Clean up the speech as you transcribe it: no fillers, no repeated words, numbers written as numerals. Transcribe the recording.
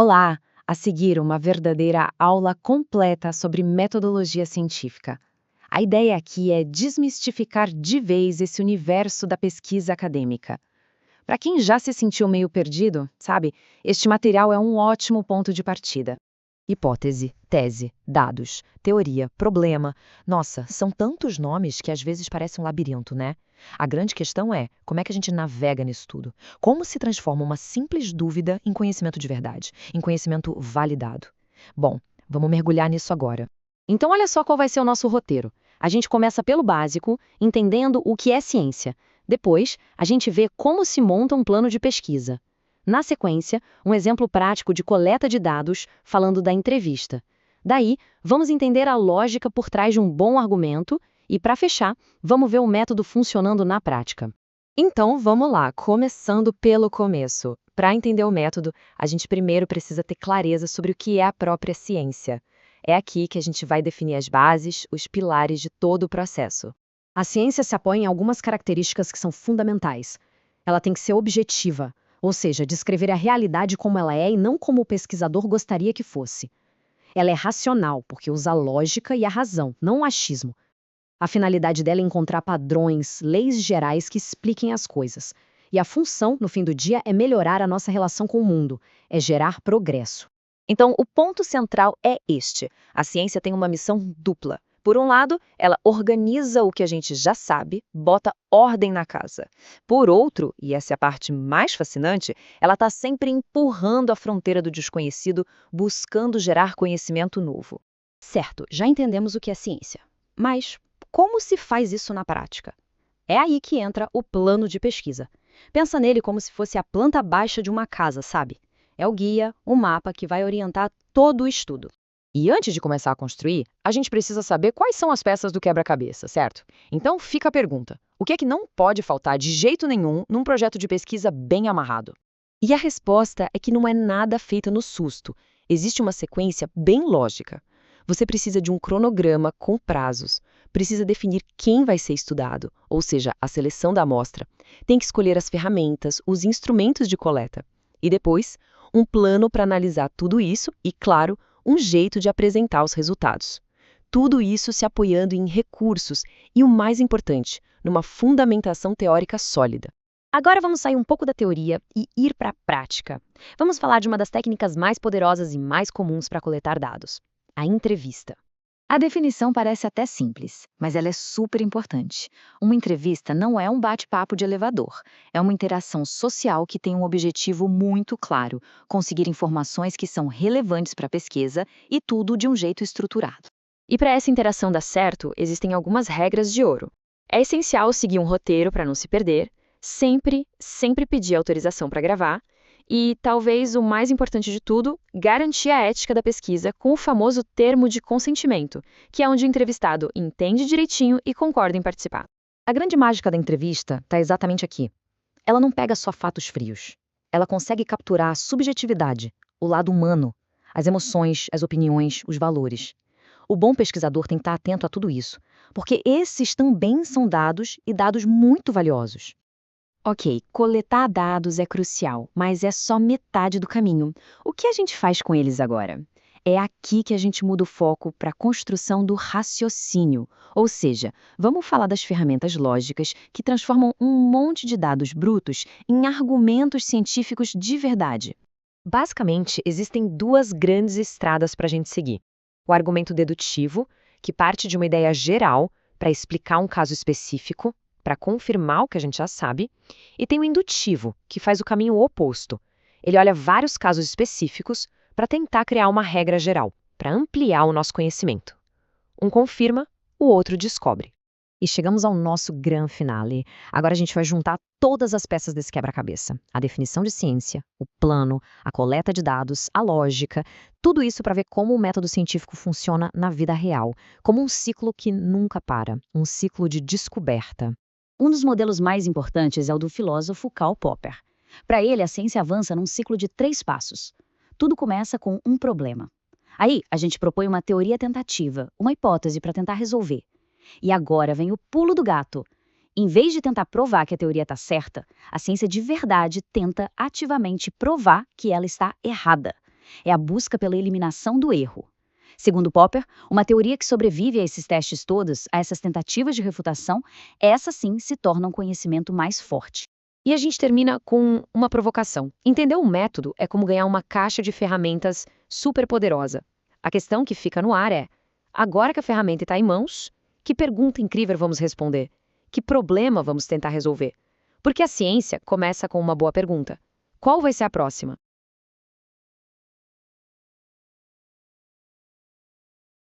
Olá! A seguir, uma verdadeira aula completa sobre metodologia científica. A ideia aqui é desmistificar de vez esse universo da pesquisa acadêmica. Para quem já se sentiu meio perdido, sabe, este material é um ótimo ponto de partida. Hipótese, tese, dados, teoria, problema. Nossa, são tantos nomes que às vezes parece um labirinto, né? A grande questão é como é que a gente navega nisso tudo? Como se transforma uma simples dúvida em conhecimento de verdade, em conhecimento validado? Bom, vamos mergulhar nisso agora. Então, olha só qual vai ser o nosso roteiro. A gente começa pelo básico, entendendo o que é ciência. Depois, a gente vê como se monta um plano de pesquisa. Na sequência, um exemplo prático de coleta de dados, falando da entrevista. Daí, vamos entender a lógica por trás de um bom argumento e, para fechar, vamos ver o método funcionando na prática. Então, vamos lá, começando pelo começo. Para entender o método, a gente primeiro precisa ter clareza sobre o que é a própria ciência. É aqui que a gente vai definir as bases, os pilares de todo o processo. A ciência se apoia em algumas características que são fundamentais. Ela tem que ser objetiva, ou seja, descrever a realidade como ela é e não como o pesquisador gostaria que fosse. Ela é racional, porque usa a lógica e a razão, não o achismo. A finalidade dela é encontrar padrões, leis gerais que expliquem as coisas. E a função, no fim do dia, é melhorar a nossa relação com o mundo, é gerar progresso. Então, o ponto central é este. A ciência tem uma missão dupla. Por um lado, ela organiza o que a gente já sabe, bota ordem na casa. Por outro, e essa é a parte mais fascinante, ela está sempre empurrando a fronteira do desconhecido, buscando gerar conhecimento novo. Certo, já entendemos o que é ciência. Mas como se faz isso na prática? É aí que entra o plano de pesquisa. Pensa nele como se fosse a planta baixa de uma casa, sabe? É o guia, o mapa que vai orientar todo o estudo. E antes de começar a construir, a gente precisa saber quais são as peças do quebra-cabeça, certo? Então fica a pergunta: o que é que não pode faltar de jeito nenhum num projeto de pesquisa bem amarrado? E a resposta é que não é nada feito no susto. Existe uma sequência bem lógica. Você precisa de um cronograma com prazos. Precisa definir quem vai ser estudado, ou seja, a seleção da amostra. Tem que escolher as ferramentas, os instrumentos de coleta. E depois, um plano para analisar tudo isso e, claro, um jeito de apresentar os resultados. Tudo isso se apoiando em recursos e, o mais importante, numa fundamentação teórica sólida. Agora vamos sair um pouco da teoria e ir para a prática. Vamos falar de uma das técnicas mais poderosas e mais comuns para coletar dados: a entrevista. A definição parece até simples, mas ela é super importante. Uma entrevista não é um bate-papo de elevador. É uma interação social que tem um objetivo muito claro: conseguir informações que são relevantes para a pesquisa e tudo de um jeito estruturado. E para essa interação dar certo, existem algumas regras de ouro. É essencial seguir um roteiro para não se perder, sempre pedir autorização para gravar e, talvez o mais importante de tudo, garantir a ética da pesquisa com o famoso termo de consentimento, que é onde o entrevistado entende direitinho e concorda em participar. A grande mágica da entrevista está exatamente aqui. Ela não pega só fatos frios. Ela consegue capturar a subjetividade, o lado humano, as emoções, as opiniões, os valores. O bom pesquisador tem que estar atento a tudo isso, porque esses também são dados e dados muito valiosos. Ok, coletar dados é crucial, mas é só metade do caminho. O que a gente faz com eles agora? É aqui que a gente muda o foco para a construção do raciocínio. Ou seja, vamos falar das ferramentas lógicas que transformam um monte de dados brutos em argumentos científicos de verdade. Basicamente, existem duas grandes estradas para a gente seguir. O argumento dedutivo, que parte de uma ideia geral para explicar um caso específico, para confirmar o que a gente já sabe, e tem o indutivo, que faz o caminho oposto. Ele olha vários casos específicos para tentar criar uma regra geral, para ampliar o nosso conhecimento. Um confirma, o outro descobre. E chegamos ao nosso grande finale. Agora a gente vai juntar todas as peças desse quebra-cabeça: a definição de ciência, o plano, a coleta de dados, a lógica, tudo isso para ver como o método científico funciona na vida real, como um ciclo que nunca para, um ciclo de descoberta. Um dos modelos mais importantes é o do filósofo Karl Popper. Para ele, a ciência avança num ciclo de 3 passos. Tudo começa com um problema. Aí, a gente propõe uma teoria tentativa, uma hipótese para tentar resolver. E agora vem o pulo do gato. Em vez de tentar provar que a teoria está certa, a ciência de verdade tenta ativamente provar que ela está errada. é a busca pela eliminação do erro. Segundo Popper, uma teoria que sobrevive a esses testes todos, a essas tentativas de refutação, essa sim se torna um conhecimento mais forte. E a gente termina com uma provocação. Entender o método é como ganhar uma caixa de ferramentas super poderosa. A questão que fica no ar é: agora que a ferramenta está em mãos, que pergunta incrível vamos responder? Que problema vamos tentar resolver? Porque a ciência começa com uma boa pergunta: qual vai ser a próxima?